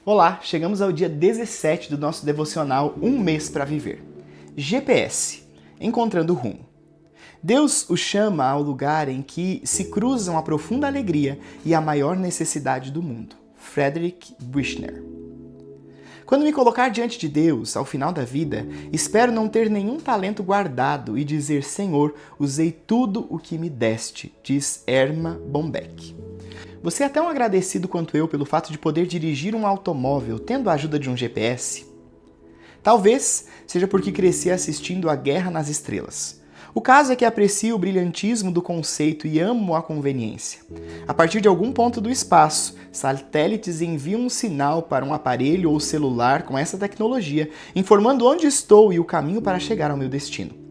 Olá, chegamos ao dia 17 do nosso devocional Um Mês para Viver. GPS, encontrando rumo. Deus o chama ao lugar em que se cruzam a profunda alegria e a maior necessidade do mundo. Frederick Buechner. Quando me colocar diante de Deus, ao final da vida, espero não ter nenhum talento guardado e dizer: Senhor, usei tudo o que me deste, diz Erma Bombeck. Você é tão agradecido quanto eu pelo fato de poder dirigir um automóvel tendo a ajuda de um GPS? Talvez seja porque cresci assistindo a Guerra nas Estrelas. O caso é que aprecio o brilhantismo do conceito e amo a conveniência. A partir de algum ponto do espaço, satélites enviam um sinal para um aparelho ou celular com essa tecnologia, informando onde estou e o caminho para chegar ao meu destino.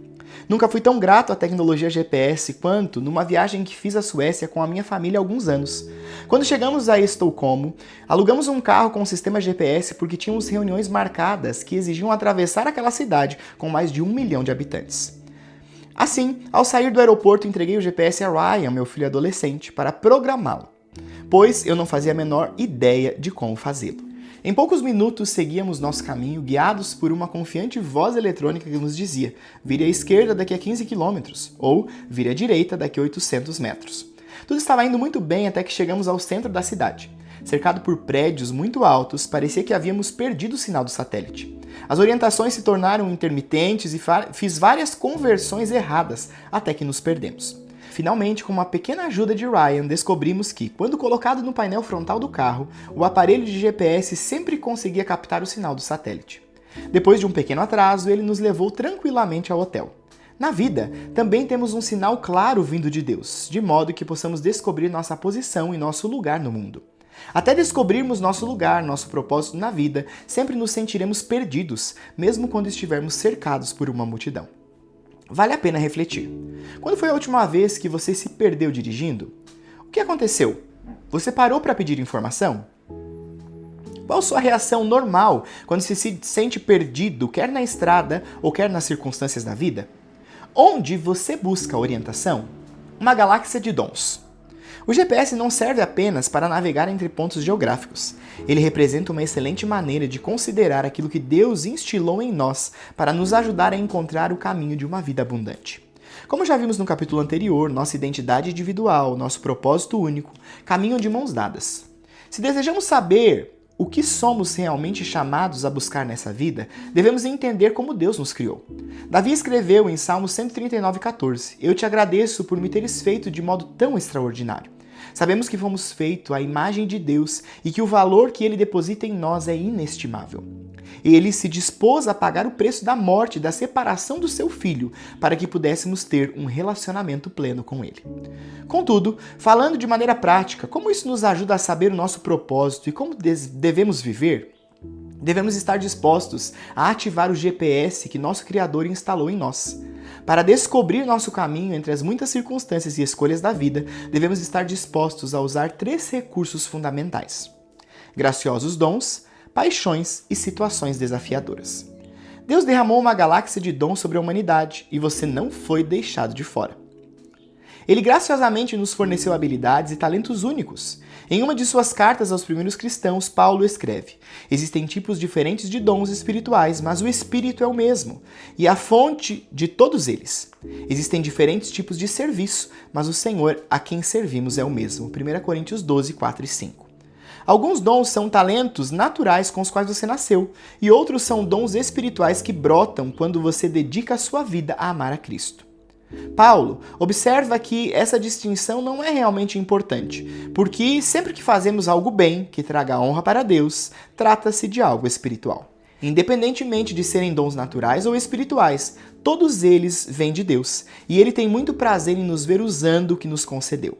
Nunca fui tão grato à tecnologia GPS quanto numa viagem que fiz à Suécia com a minha família há alguns anos. Quando chegamos a Estocolmo, alugamos um carro com sistema GPS porque tínhamos reuniões marcadas que exigiam atravessar aquela cidade com mais de 1 milhão de habitantes. Assim, ao sair do aeroporto, entreguei o GPS a Ryan, meu filho adolescente, para programá-lo, pois eu não fazia a menor ideia de como fazê-lo. Em poucos minutos, seguíamos nosso caminho, guiados por uma confiante voz eletrônica que nos dizia: vire à esquerda daqui a 15 quilômetros, ou vire à direita daqui a 800 metros. Tudo estava indo muito bem até que chegamos ao centro da cidade. Cercado por prédios muito altos, parecia que havíamos perdido o sinal do satélite. As orientações se tornaram intermitentes e fiz várias conversões erradas, até que nos perdemos. Finalmente, com uma pequena ajuda de Ryan, descobrimos que, quando colocado no painel frontal do carro, o aparelho de GPS sempre conseguia captar o sinal do satélite. Depois de um pequeno atraso, ele nos levou tranquilamente ao hotel. Na vida, também temos um sinal claro vindo de Deus, de modo que possamos descobrir nossa posição e nosso lugar no mundo. Até descobrirmos nosso lugar, nosso propósito na vida, sempre nos sentiremos perdidos, mesmo quando estivermos cercados por uma multidão. Vale a pena refletir. Quando foi a última vez que você se perdeu dirigindo? O que aconteceu? Você parou para pedir informação? Qual a sua reação normal quando se sente perdido, quer na estrada ou quer nas circunstâncias da vida? Onde você busca orientação? Uma galáxia de dons. O GPS não serve apenas para navegar entre pontos geográficos. Ele representa uma excelente maneira de considerar aquilo que Deus instilou em nós para nos ajudar a encontrar o caminho de uma vida abundante. Como já vimos no capítulo anterior, nossa identidade individual, nosso propósito único, caminham de mãos dadas. Se desejamos saber o que somos realmente chamados a buscar nessa vida, devemos entender como Deus nos criou. Davi escreveu em Salmo 139,14: Eu te agradeço por me teres feito de modo tão extraordinário. Sabemos que fomos feitos à imagem de Deus e que o valor que Ele deposita em nós é inestimável. Ele se dispôs a pagar o preço da morte e da separação do seu filho para que pudéssemos ter um relacionamento pleno com Ele. Contudo, falando de maneira prática, como isso nos ajuda a saber o nosso propósito e como devemos viver? Devemos estar dispostos a ativar o GPS que nosso Criador instalou em nós. Para descobrir nosso caminho entre as muitas circunstâncias e escolhas da vida, devemos estar dispostos a usar 3 recursos fundamentais: graciosos dons, paixões e situações desafiadoras. Deus derramou uma galáxia de dons sobre a humanidade e você não foi deixado de fora. Ele graciosamente nos forneceu habilidades e talentos únicos. Em uma de suas cartas aos primeiros cristãos, Paulo escreve: existem tipos diferentes de dons espirituais, mas o Espírito é o mesmo, e a fonte de todos eles. Existem diferentes tipos de serviço, mas o Senhor a quem servimos é o mesmo. 1 Coríntios 12, 4 e 5. Alguns dons são talentos naturais com os quais você nasceu, e outros são dons espirituais que brotam quando você dedica a sua vida a amar a Cristo. Paulo observa que essa distinção não é realmente importante, porque sempre que fazemos algo bem, que traga honra para Deus, trata-se de algo espiritual. Independentemente de serem dons naturais ou espirituais, todos eles vêm de Deus, e Ele tem muito prazer em nos ver usando o que nos concedeu.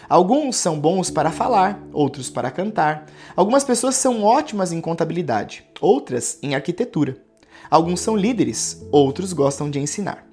Alguns são bons para falar, outros para cantar. Algumas pessoas são ótimas em contabilidade, outras em arquitetura. Alguns são líderes, outros gostam de ensinar.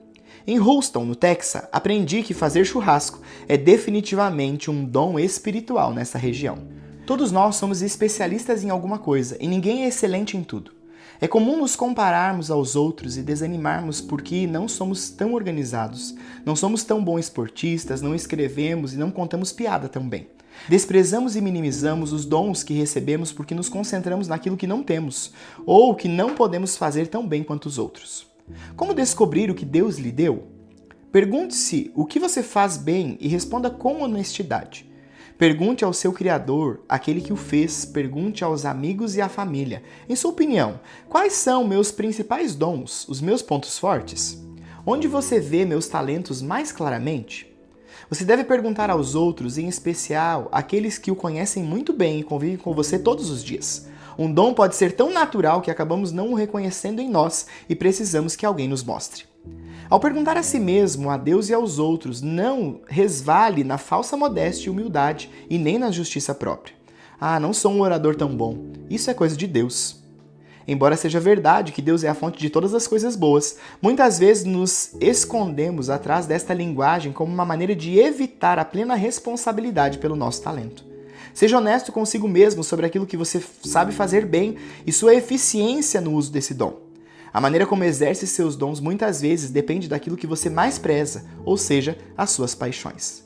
Em Houston, no Texas, aprendi que fazer churrasco é definitivamente um dom espiritual nessa região. Todos nós somos especialistas em alguma coisa e ninguém é excelente em tudo. É comum nos compararmos aos outros e desanimarmos porque não somos tão organizados, não somos tão bons esportistas, não escrevemos e não contamos piada tão bem. Desprezamos e minimizamos os dons que recebemos porque nos concentramos naquilo que não temos ou que não podemos fazer tão bem quanto os outros. Como descobrir o que Deus lhe deu? Pergunte-se o que você faz bem e responda com honestidade. Pergunte ao seu Criador, aquele que o fez, pergunte aos amigos e à família. Em sua opinião, quais são meus principais dons, os meus pontos fortes? Onde você vê meus talentos mais claramente? Você deve perguntar aos outros, em especial aqueles que o conhecem muito bem e convivem com você todos os dias. Um dom pode ser tão natural que acabamos não o reconhecendo em nós e precisamos que alguém nos mostre. Ao perguntar a si mesmo, a Deus e aos outros, não resvale na falsa modéstia e humildade e nem na justiça própria. Ah, não sou um orador tão bom. Isso é coisa de Deus. Embora seja verdade que Deus é a fonte de todas as coisas boas, muitas vezes nos escondemos atrás desta linguagem como uma maneira de evitar a plena responsabilidade pelo nosso talento. Seja honesto consigo mesmo sobre aquilo que você sabe fazer bem e sua eficiência no uso desse dom. A maneira como exerce seus dons muitas vezes depende daquilo que você mais preza, ou seja, as suas paixões.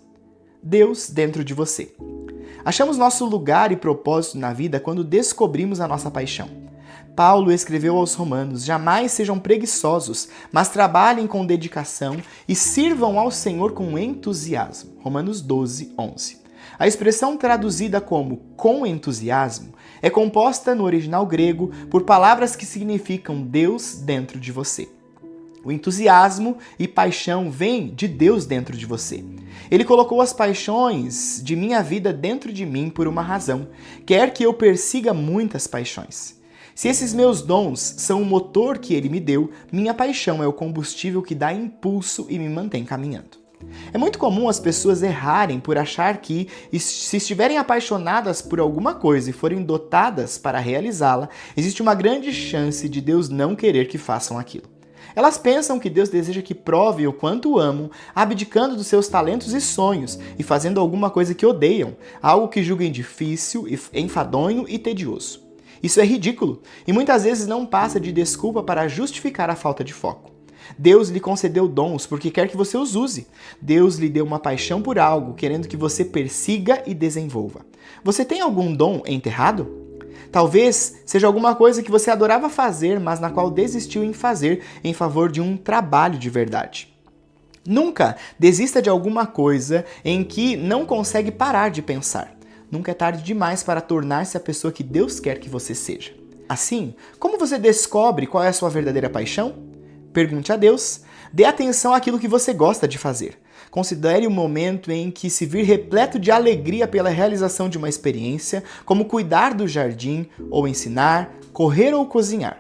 Deus dentro de você. Achamos nosso lugar e propósito na vida quando descobrimos a nossa paixão. Paulo escreveu aos Romanos: jamais sejam preguiçosos, mas trabalhem com dedicação e sirvam ao Senhor com entusiasmo. Romanos 12, 11. A expressão traduzida como com entusiasmo é composta no original grego por palavras que significam Deus dentro de você. O entusiasmo e paixão vêm de Deus dentro de você. Ele colocou as paixões de minha vida dentro de mim por uma razão. Quer que eu persiga muitas paixões. Se esses meus dons são o motor que ele me deu, minha paixão é o combustível que dá impulso e me mantém caminhando. É muito comum as pessoas errarem por achar que, se estiverem apaixonadas por alguma coisa e forem dotadas para realizá-la, existe uma grande chance de Deus não querer que façam aquilo. Elas pensam que Deus deseja que provem o quanto o amam, abdicando dos seus talentos e sonhos e fazendo alguma coisa que odeiam, algo que julguem difícil, enfadonho e tedioso. Isso é ridículo e muitas vezes não passa de desculpa para justificar a falta de foco. Deus lhe concedeu dons porque quer que você os use. Deus lhe deu uma paixão por algo, querendo que você persiga e desenvolva. Você tem algum dom enterrado? Talvez seja alguma coisa que você adorava fazer, mas na qual desistiu em fazer em favor de um trabalho de verdade. Nunca desista de alguma coisa em que não consegue parar de pensar. Nunca é tarde demais para tornar-se a pessoa que Deus quer que você seja. Assim, como você descobre qual é a sua verdadeira paixão? Pergunte a Deus. Dê atenção àquilo que você gosta de fazer. Considere o momento em que se vir repleto de alegria pela realização de uma experiência, como cuidar do jardim, ou ensinar, correr ou cozinhar.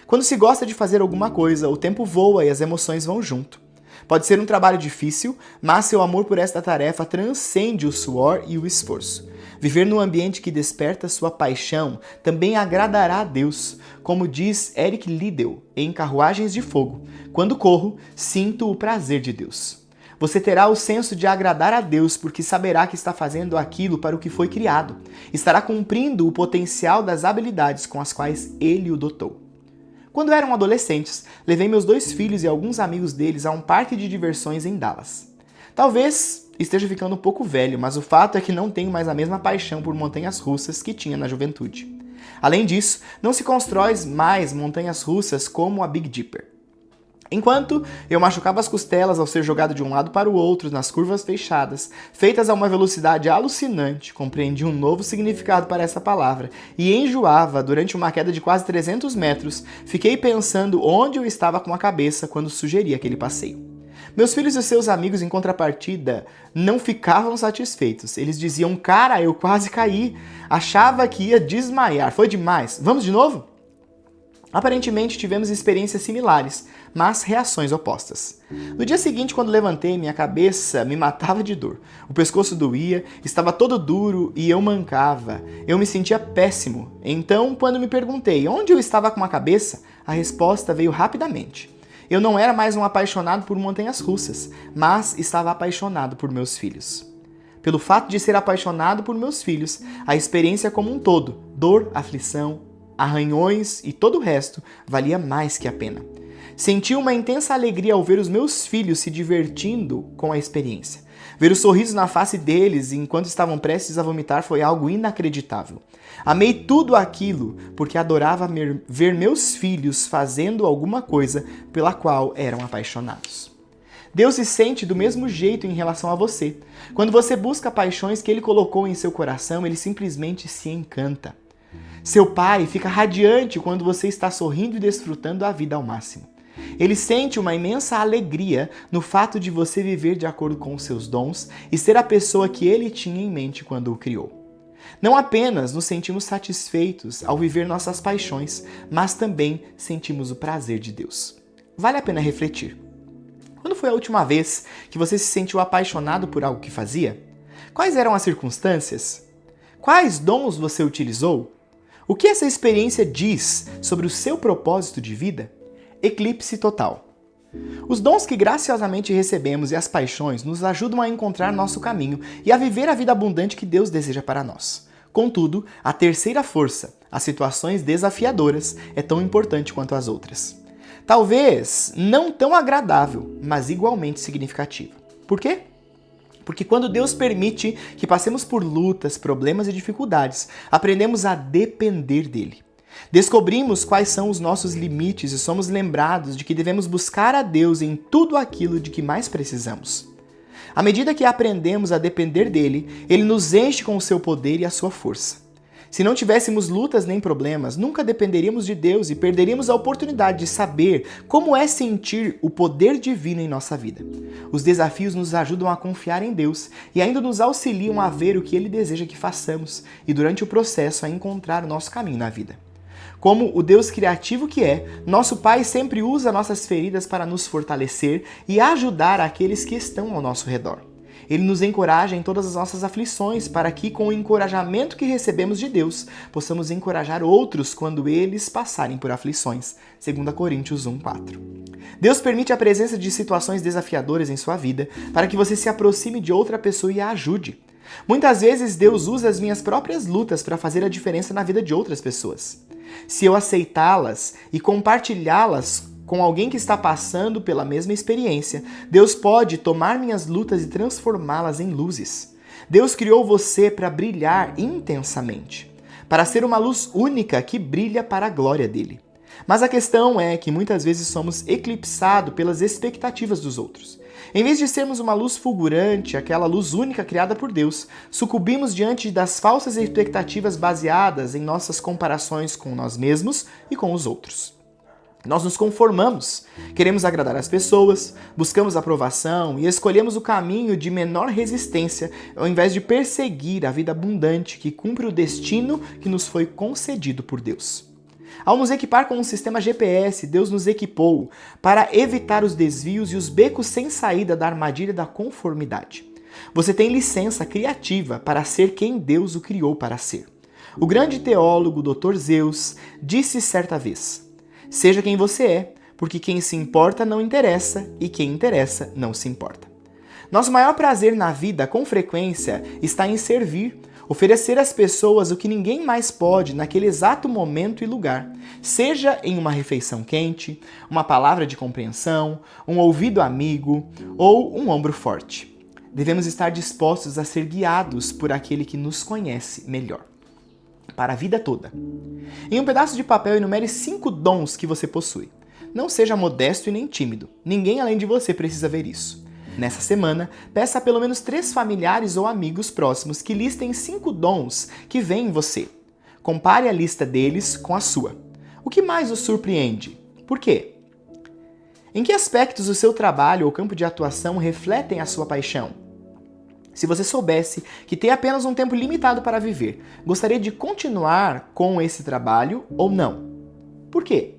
Quando se gosta de fazer alguma coisa, o tempo voa e as emoções vão junto. Pode ser um trabalho difícil, mas seu amor por esta tarefa transcende o suor e o esforço. Viver num ambiente que desperta sua paixão também agradará a Deus, como diz Eric Liddell em Carruagens de Fogo: quando corro, sinto o prazer de Deus. Você terá o senso de agradar a Deus porque saberá que está fazendo aquilo para o que foi criado. Estará cumprindo o potencial das habilidades com as quais Ele o dotou. Quando eram adolescentes, levei meus 2 filhos e alguns amigos deles a um parque de diversões em Dallas. Talvez esteja ficando um pouco velho, mas o fato é que não tenho mais a mesma paixão por montanhas russas que tinha na juventude. Além disso, não se constrói mais montanhas russas como a Big Dipper. Enquanto eu machucava as costelas ao ser jogado de um lado para o outro nas curvas fechadas, feitas a uma velocidade alucinante, compreendi um novo significado para essa palavra e enjoava durante uma queda de quase 300 metros, fiquei pensando onde eu estava com a cabeça quando sugeri aquele passeio. Meus filhos e seus amigos, em contrapartida, não ficavam satisfeitos. Eles diziam: cara, eu quase caí, achava que ia desmaiar, foi demais, vamos de novo? Aparentemente tivemos experiências similares, mas reações opostas. No dia seguinte, quando levantei, minha cabeça me matava de dor. O pescoço doía, estava todo duro e eu mancava. Eu me sentia péssimo. Então, quando me perguntei onde eu estava com a cabeça, a resposta veio rapidamente. Eu não era mais um apaixonado por montanhas russas, mas estava apaixonado por meus filhos. Pelo fato de ser apaixonado por meus filhos, a experiência como um todo, dor, aflição, arranhões e todo o resto, valia mais que a pena. Senti uma intensa alegria ao ver os meus filhos se divertindo com a experiência. Ver o sorriso na face deles enquanto estavam prestes a vomitar foi algo inacreditável. Amei tudo aquilo porque adorava ver meus filhos fazendo alguma coisa pela qual eram apaixonados. Deus se sente do mesmo jeito em relação a você. Quando você busca paixões que Ele colocou em seu coração, Ele simplesmente se encanta. Seu Pai fica radiante quando você está sorrindo e desfrutando a vida ao máximo. Ele sente uma imensa alegria no fato de você viver de acordo com os seus dons e ser a pessoa que Ele tinha em mente quando o criou. Não apenas nos sentimos satisfeitos ao viver nossas paixões, mas também sentimos o prazer de Deus. Vale a pena refletir. Quando foi a última vez que você se sentiu apaixonado por algo que fazia? Quais eram as circunstâncias? Quais dons você utilizou? O que essa experiência diz sobre o seu propósito de vida? Eclipse total. Os dons que graciosamente recebemos e as paixões nos ajudam a encontrar nosso caminho e a viver a vida abundante que Deus deseja para nós. Contudo, a terceira força, as situações desafiadoras, é tão importante quanto as outras. Talvez não tão agradável, mas igualmente significativa. Por quê? Porque quando Deus permite que passemos por lutas, problemas e dificuldades, aprendemos a depender dele. Descobrimos quais são os nossos limites e somos lembrados de que devemos buscar a Deus em tudo aquilo de que mais precisamos. À medida que aprendemos a depender dele, ele nos enche com o seu poder e a sua força. Se não tivéssemos lutas nem problemas, nunca dependeríamos de Deus e perderíamos a oportunidade de saber como é sentir o poder divino em nossa vida. Os desafios nos ajudam a confiar em Deus e ainda nos auxiliam a ver o que Ele deseja que façamos e, durante o processo, a encontrar o nosso caminho na vida. Como o Deus criativo que é, nosso Pai sempre usa nossas feridas para nos fortalecer e ajudar aqueles que estão ao nosso redor. Ele nos encoraja em todas as nossas aflições para que, com o encorajamento que recebemos de Deus, possamos encorajar outros quando eles passarem por aflições. 2 Coríntios 1:4. Deus permite a presença de situações desafiadoras em sua vida para que você se aproxime de outra pessoa e a ajude. Muitas vezes Deus usa as minhas próprias lutas para fazer a diferença na vida de outras pessoas. Se eu aceitá-las e compartilhá-las com alguém que está passando pela mesma experiência, Deus pode tomar minhas lutas e transformá-las em luzes. Deus criou você para brilhar intensamente, para ser uma luz única que brilha para a glória dele. Mas a questão é que muitas vezes somos eclipsados pelas expectativas dos outros. Em vez de sermos uma luz fulgurante, aquela luz única criada por Deus, sucumbimos diante das falsas expectativas baseadas em nossas comparações com nós mesmos e com os outros. Nós nos conformamos, queremos agradar as pessoas, buscamos aprovação e escolhemos o caminho de menor resistência ao invés de perseguir a vida abundante que cumpre o destino que nos foi concedido por Deus. Ao nos equipar com um sistema GPS, Deus nos equipou para evitar os desvios e os becos sem saída da armadilha da conformidade. Você tem licença criativa para ser quem Deus o criou para ser. O grande teólogo Dr. Seuss disse certa vez: seja quem você é, porque quem se importa não interessa e quem interessa não se importa. Nosso maior prazer na vida, com frequência, está em servir, oferecer às pessoas o que ninguém mais pode naquele exato momento e lugar, seja em uma refeição quente, uma palavra de compreensão, um ouvido amigo ou um ombro forte. Devemos estar dispostos a ser guiados por aquele que nos conhece melhor, para a vida toda. Em um pedaço de papel, enumere 5 dons que você possui. Não seja modesto e nem tímido. Ninguém além de você precisa ver isso. Nessa semana, peça a pelo menos 3 familiares ou amigos próximos que listem 5 dons que vêm em você. Compare a lista deles com a sua. O que mais os surpreende? Por quê? Em que aspectos o seu trabalho ou campo de atuação refletem a sua paixão? Se você soubesse que tem apenas um tempo limitado para viver, gostaria de continuar com esse trabalho ou não? Por quê?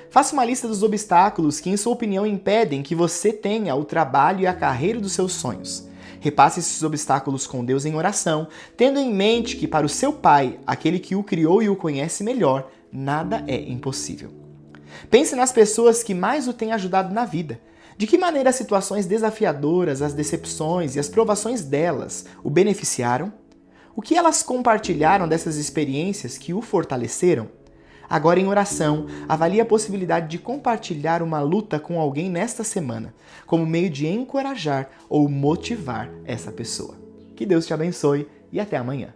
Faça uma lista dos obstáculos que, em sua opinião, impedem que você tenha o trabalho e a carreira dos seus sonhos. Repasse esses obstáculos com Deus em oração, tendo em mente que para o seu Pai, aquele que o criou e o conhece melhor, nada é impossível. Pense nas pessoas que mais o têm ajudado na vida. De que maneira as situações desafiadoras, as decepções e as provações delas o beneficiaram? O que elas compartilharam dessas experiências que o fortaleceram? Agora, em oração, avalie a possibilidade de compartilhar uma luta com alguém nesta semana, como meio de encorajar ou motivar essa pessoa. Que Deus te abençoe e até amanhã.